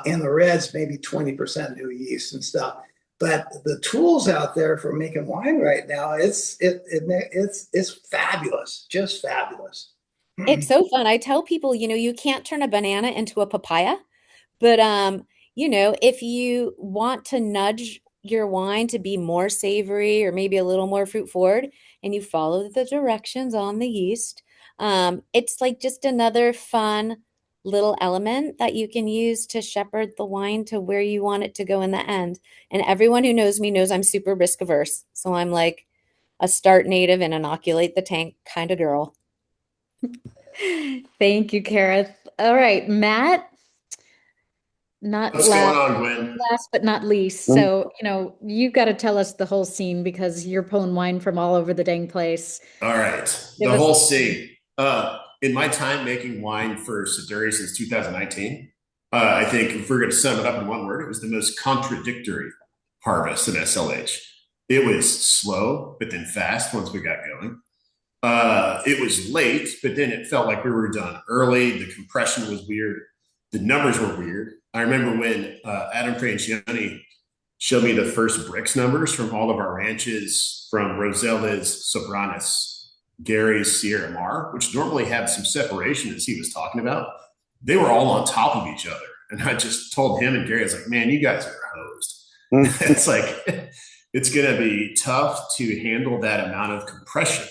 And the reds, maybe 20% new yeast and stuff. But the tools out there for making wine right now, it's fabulous, just fabulous. It's so fun. I tell people, you know, you can't turn a banana into a papaya, but you know, if you want to nudge your wine to be more savory or maybe a little more fruit forward and you follow the directions on the yeast, it's like just another fun little element that you can use to shepherd the wine to where you want it to go in the end. And everyone who knows me knows I'm super risk averse. So I'm like a start native and inoculate the tank kind of girl. Thank you, Kerith. All right, Matt. not What's going on, Gwen? last but not least. So, you got to tell us the whole scene because you're pulling wine from all over the dang place. All right, Give the us- whole scene. In my time making wine for Siduri since 2019, I think if we're going to sum it up in one word, it was the most contradictory harvest in SLH. It was slow, but then fast once we got going. It was late, but then it felt like we were done early. The compression was weird. The numbers were weird. I remember when Adam Franscioni showed me the first bricks numbers from all of our ranches from Rosella's, Sobranis, Gary's, Sierra Mar, which normally had some separation as he was talking about. They were all on top of each other. And I just told him and Gary, I was like, man, you guys are hosed. It's like, it's going to be tough to handle that amount of compression.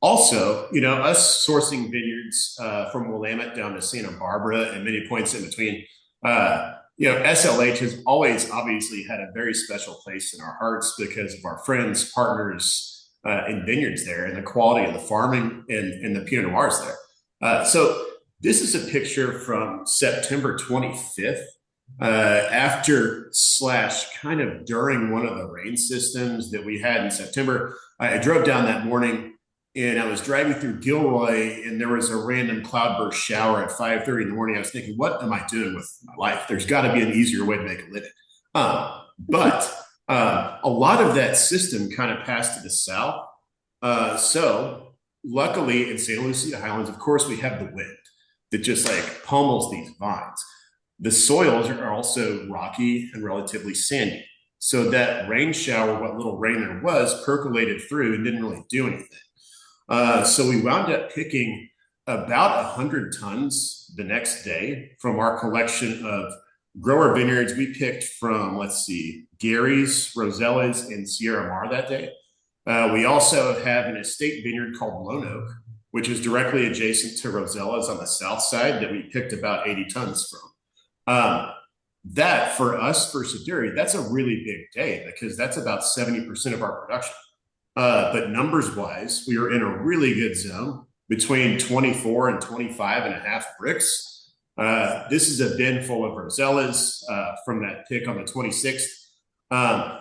Also, us sourcing vineyards from Willamette down to Santa Barbara and many points in between, SLH has always obviously had a very special place in our hearts because of our friends, partners in vineyards there and the quality of the farming and the Pinot Noirs there. So this is a picture from September 25th, after / kind of during one of the rain systems that we had in September. I drove down that morning and I was driving through Gilroy and there was a random cloudburst shower at 5:30 in the morning. I was thinking, what am I doing with my life? There's got to be an easier way to make a living. But a lot of that system kind of passed to the south. So luckily in Santa Lucia Highlands, of course, we have the wind that just like pummels these vines. The soils are also rocky and relatively sandy. So that rain shower, what little rain there was, percolated through and didn't really do anything. So we wound up picking about 100 tons the next day from our collection of grower vineyards. We picked from, Gary's, Rosella's, and Sierra Mar that day. We also have an estate vineyard called Lone Oak, which is directly adjacent to Rosella's on the south side that we picked about 80 tons from. That for us, for Siduri, that's a really big day because that's about 70% of our production. But numbers wise, we were in a really good zone between 24 and 25 and a half bricks. This is a bin full of Rosella's from that pick on the 26th.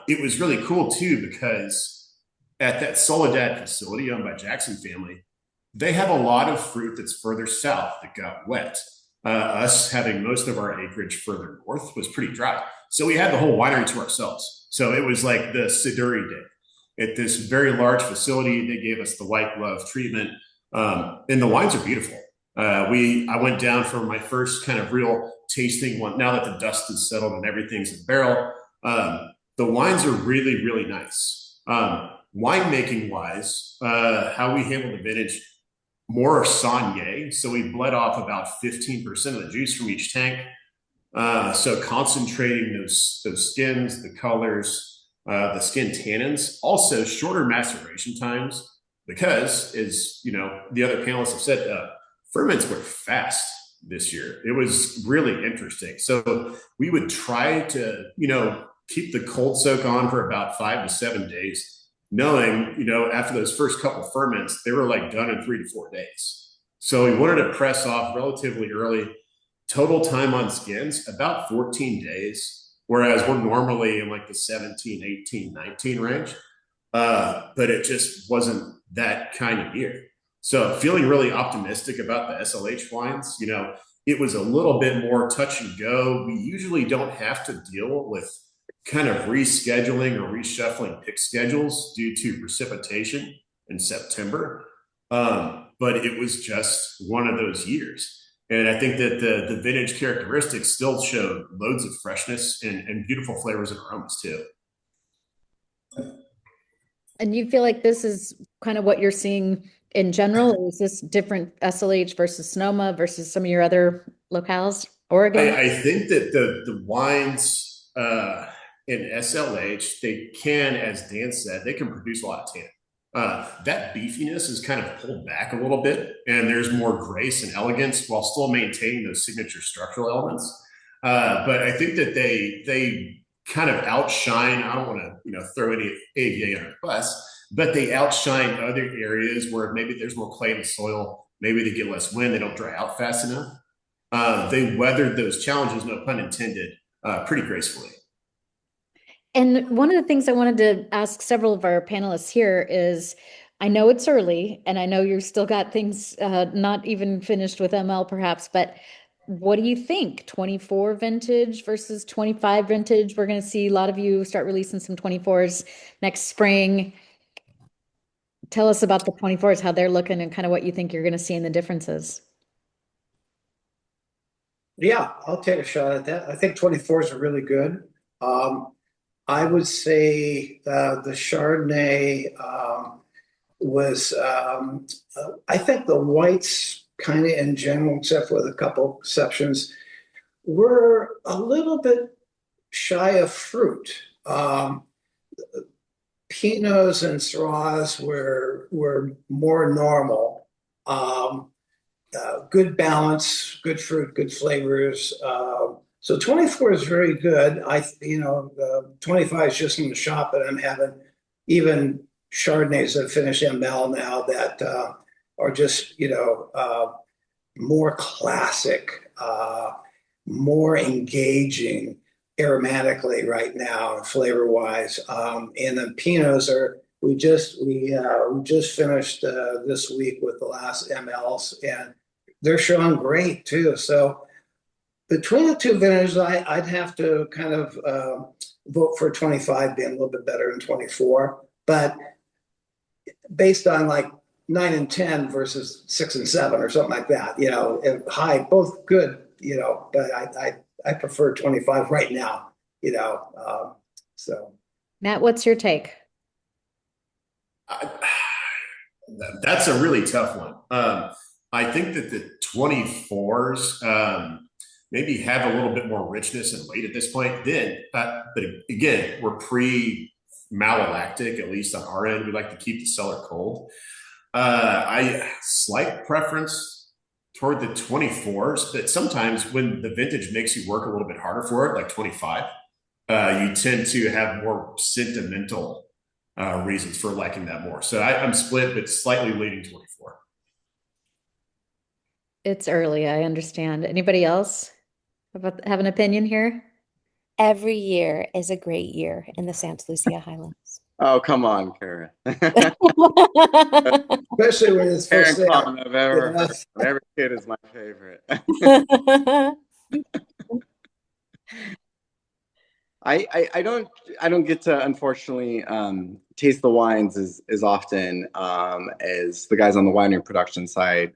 It was really cool too because at that Soledad facility owned by Jackson family, they have a lot of fruit that's further south that got wet. Us having most of our acreage further north was pretty dry. So we had the whole winery to ourselves. So it was like the Siduri day. At this very large facility, they gave us the white glove treatment. And the wines are beautiful. I went down for my first kind of real tasting one. Now that the dust is settled and everything's in barrel, the wines are really, really nice. Winemaking wise, how we handle the vintage, more Saignée. So we bled off about 15% of the juice from each tank. So concentrating those skins, the colors, the skin tannins, also shorter maceration times, because as the other panelists have said, ferments were fast this year. It was really interesting. So we would try to, keep the cold soak on for about 5 to 7 days, knowing, after those first couple ferments, they were like done in 3 to 4 days. So we wanted to press off relatively early. Total time on skins, about 14 days, whereas we're normally in like the 17, 18, 19 range. But it just wasn't that kind of year. So feeling really optimistic about the SLH wines. It was a little bit more touch and go. We usually don't have to deal with kind of rescheduling or reshuffling pick schedules due to precipitation in September. But it was just one of those years. And I think that the vintage characteristics still showed loads of freshness and beautiful flavors and aromas too. And you feel like this is kind of what you're seeing in general? Or is this different SLH versus Sonoma versus some of your other locales, Oregon? I think that the wines in SLH, they can, as Dan said, they can produce a lot of tannin. That beefiness is kind of pulled back a little bit, and there's more grace and elegance while still maintaining those signature structural elements. But I think that they kind of outshine. I don't want to throw any AVA under the bus, but they outshine other areas where maybe there's more clay in the soil. Maybe they get less wind. They don't dry out fast enough. they weathered those challenges, no pun intended, pretty gracefully. And one of the things I wanted to ask several of our panelists here is, I know it's early and I know you've still got things not even finished with ML perhaps, but what do you think? 24 vintage versus 25 vintage? We're going to see a lot of you start releasing some 24s next spring. Tell us about the 24s, how they're looking and kind of what you think you're going to see in the differences. Yeah, I'll take a shot at that. I think 24s are really good. I would say the Chardonnay was, I think the whites kind of in general, except with a couple exceptions, were a little bit shy of fruit. Pinots and Syrahs were more normal. Good balance, good fruit, good flavors. So 24 is very good. 25 is just in the shop, but I'm having even Chardonnays that finish ML now that are just, more classic, more engaging aromatically right now, flavor wise. And the Pinots we just finished this week with the last MLs, and they're showing great too. So between the two vintages, I'd have to kind of vote for 25 being a little bit better than 24, but based on like 9 and 10 versus 6 and 7 or something like that, high, both good, but I prefer 25 right now, so. Matt, what's your take? That's a really tough one. I think that the 24s maybe have a little bit more richness and weight at this point. But again, we're pre-malolactic, at least on our end. We like to keep the cellar cold. I slight preference toward the 24s, but sometimes when the vintage makes you work a little bit harder for it, like 25, you tend to have more sentimental reasons for liking that more. So I'm split, but slightly leaning 24. It's early, I understand. Anybody else have an opinion here? Every year is a great year in the Santa Lucia Highlands. Oh, come on, Kerith. Especially when it's first there. I've ever heard. Every kid is my favorite. I don't get to, unfortunately, taste the wines as often as the guys on the winery production side.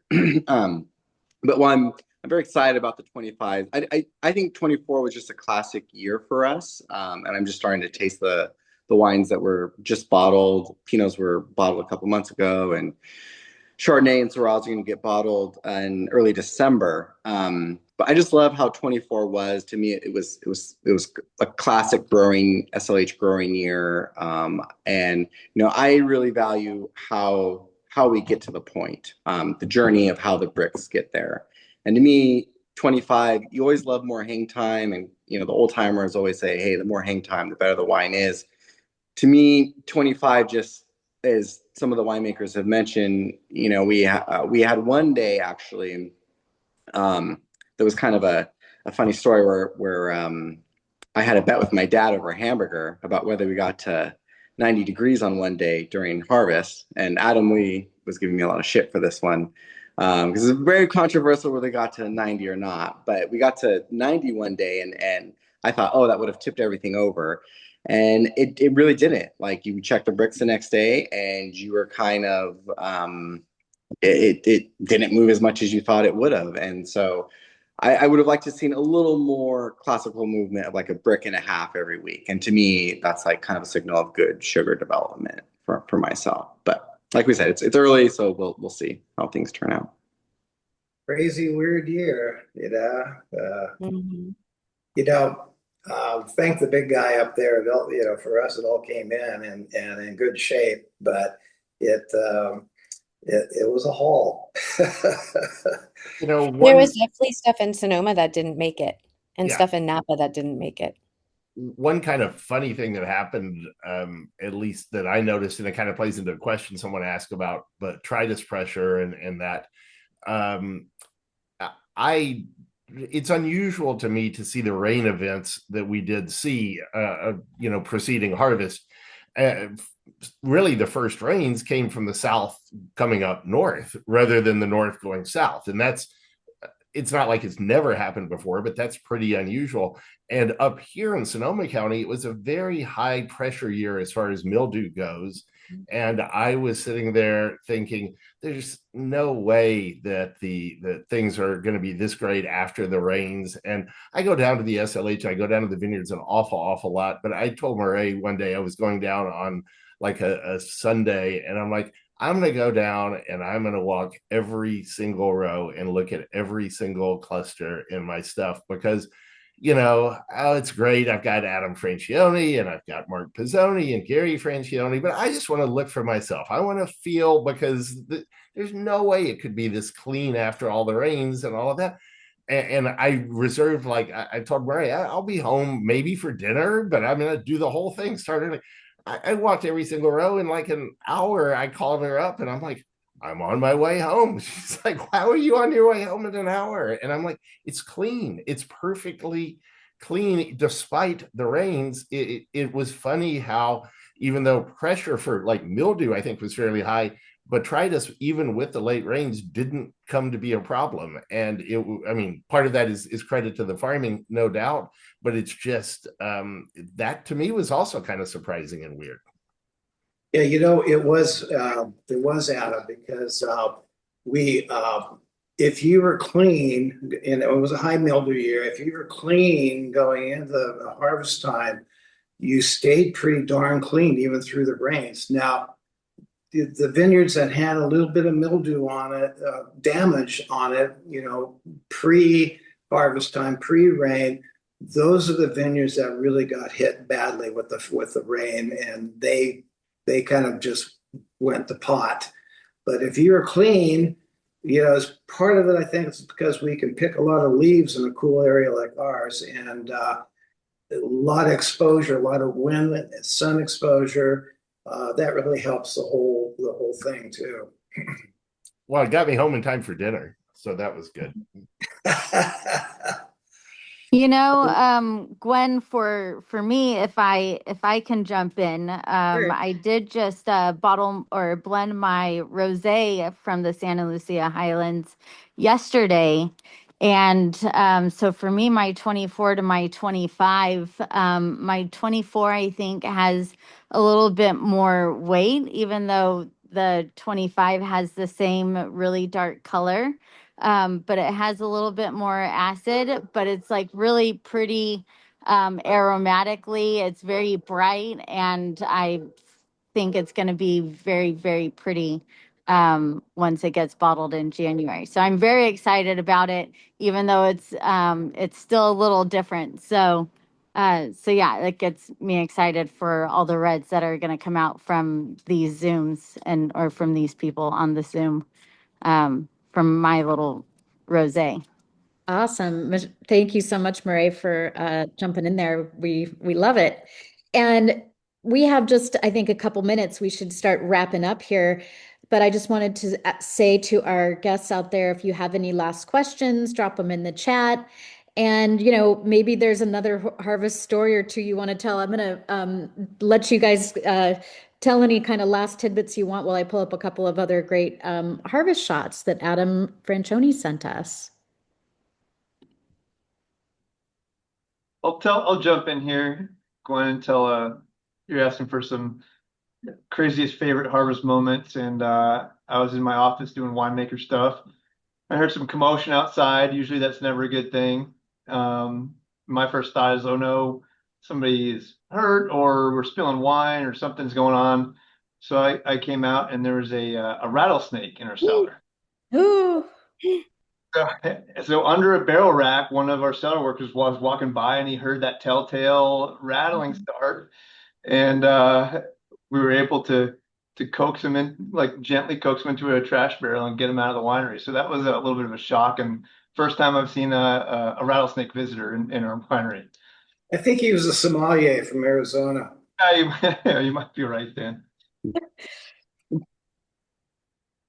But I'm very excited about the 25. I think 24 was just a classic year for us, and I'm just starting to taste the wines that were just bottled. Pinots were bottled a couple months ago, and Chardonnay and Syrahs are going to get bottled in early December. But I just love how 24 was. To me, it was a classic growing SLH growing year, and I really value how we get to the point, the journey of how the bricks get there. And to me, 25, you always love more hang time, and the old timers always say, "Hey, the more hang time, the better the wine is." To me, 25 just, as some of the winemakers have mentioned, we had one day actually. There was kind of a funny story where I had a bet with my dad over a hamburger about whether we got to 90 degrees on one day during harvest, and Adam Lee was giving me a lot of shit for this one because it's very controversial whether they got to 90 or not. But we got to 90 one day, and I thought, oh, that would have tipped everything over. And it really didn't. Like, you check the bricks the next day, and you were kind of it didn't move as much as you thought it would have. And so I would have liked to have seen a little more classical movement of like a brick and a half every week. And to me, that's like kind of a signal of good sugar development for myself. But like we said, it's early, so we'll see how things turn out. Crazy, weird year, thank the big guy up there. For us, it all came in and in good shape, but it was a haul. There was definitely stuff in Sonoma that didn't make it, and Yeah. stuff in Napa that didn't make it. One kind of funny thing that happened, at least that I noticed, and it kind of plays into a question someone asked about, but tritus pressure and that I it's unusual to me to see the rain events that we did see, preceding harvest. Uh, Really, the first rains came from the south coming up north rather than the north going south. And it's not like it's never happened before, but that's pretty unusual. And up here in Sonoma County, it was a very high pressure year as far as mildew goes. And I was sitting there thinking, there's no way that the things are going to be this great after the rains. And I go down to the SLH, I go down to the vineyards an awful lot. But I told Murray one day I was going down on like a Sunday, and I'm like, I'm going to go down and I'm going to walk every single row and look at every single cluster in my stuff because, it's great. I've got Adam Franscioni and I've got Mark Pizzoni and Gary Franscioni, but I just want to look for myself. I want to feel because there's no way it could be this clean after all the rains and all of that. And I reserved, like I told Murray, I'll be home maybe for dinner, but I'm going to do the whole thing starting. I walked every single row in like an hour. I called her up and I'm like, I'm on my way home. She's like, how are you on your way home in an hour? And I'm like, it's clean. It's perfectly clean despite the rains. It was funny how, even though pressure for like mildew, I think, was fairly high, botrytis, even with the late rains, didn't come to be a problem. And part of that is credit to the farming, no doubt, but it's just that to me was also kind of surprising and weird. Yeah, it was Adam, because if you were clean, and it was a high mildew year, if you were clean going into the harvest time, you stayed pretty darn clean even through the rains. Now, the vineyards that had a little bit of mildew on it, damage on it, pre-harvest time, pre-rain, those are the vineyards that really got hit badly with the rain, and they kind of just went to pot. But if you're clean, as part of it, I think it's because we can pick a lot of leaves in a cool area like ours, and a lot of exposure, a lot of wind and sun exposure. That really helps the whole thing too. Well, it got me home in time for dinner, so that was good. Gwen, for me, if I can jump in, Sure. I did just bottle or blend my rosé from the Santa Lucia Highlands yesterday. And so for me, my 24 to my 25, my 24, I think, has a little bit more weight, even though the 25 has the same really dark color. But it has a little bit more acid, but it's like really pretty aromatically. It's very bright, and I think it's going to be very, very pretty once it gets bottled in January. So I'm very excited about it, even though it's still a little different. So yeah, it gets me excited for all the reds that are going to come out from these Zooms or from these people on the Zoom from my little rosé. Awesome. Thank you so much, Murray, for jumping in there. We love it. And we have just, I think, a couple minutes. We should start wrapping up here. But I just wanted to say to our guests out there, if you have any last questions, drop them in the chat. And, maybe there's another harvest story or two you want to tell. I'm going to let you guys tell any kind of last tidbits you want while I pull up a couple of other great harvest shots that Adam Franscioni sent us. I'll jump in here, Gwen, until you're asking for some craziest favorite harvest moments. And I was in my office doing winemaker stuff. I heard some commotion outside. Usually that's never a good thing. My first thought is, oh no, somebody is hurt or we're spilling wine or something's going on. So I came out and there was a rattlesnake in our cellar. Ooh. So under a barrel rack, one of our cellar workers was walking by and he heard that telltale rattling start. And we were able to coax him in, like gently coax him into a trash barrel and get him out of the winery. So that was a little bit of a shock, and first time I've seen a rattlesnake visitor in our winery. I think he was a sommelier from Arizona. Yeah, you might be right, Dan.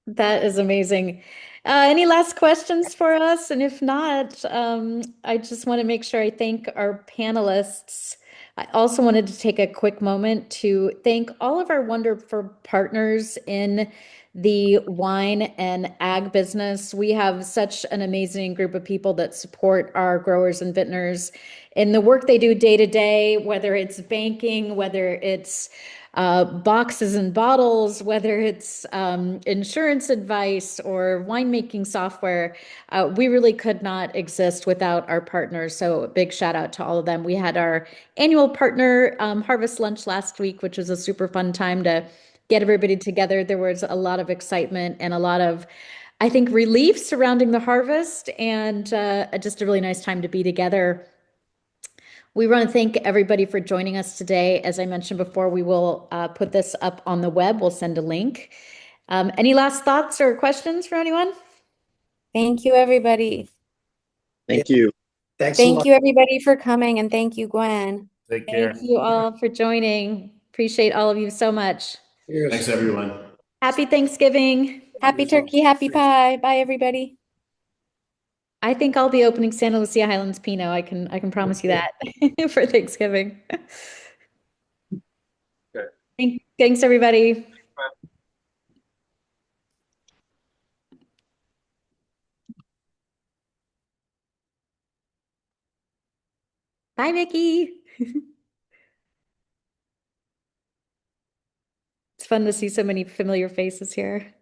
That is amazing. Any last questions for us? And if not, I just want to make sure I thank our panelists. I also wanted to take a quick moment to thank all of our wonderful partners in the wine and ag business. We have such an amazing group of people that support our growers and vintners in the work they do day to day, whether it's banking, whether it's boxes and bottles, whether it's insurance advice or winemaking software. We really could not exist without our partners. So a big shout out to all of them. We had our annual partner harvest lunch last week, which was a super fun time to get everybody together. There was a lot of excitement and a lot of, I think, relief surrounding the harvest, and just a really nice time to be together. We want to thank everybody for joining us today. As I mentioned before, we will put this up on the web. We'll send a link. Any last thoughts or questions for anyone? Thank you, everybody. Thank you. Thanks a Thank lot. you, everybody, for coming, and thank you, Gwen. Take care. Thank you all for joining. Appreciate all of you so much. Cheers. Thanks, everyone. Happy Thanksgiving. Happy turkey, happy pie. Bye, everybody. I think I'll be opening Santa Lucia Highlands Pinot. I can promise you that for Thanksgiving. Okay. Thanks, everybody. Bye, Vicky. It's fun to see so many familiar faces here.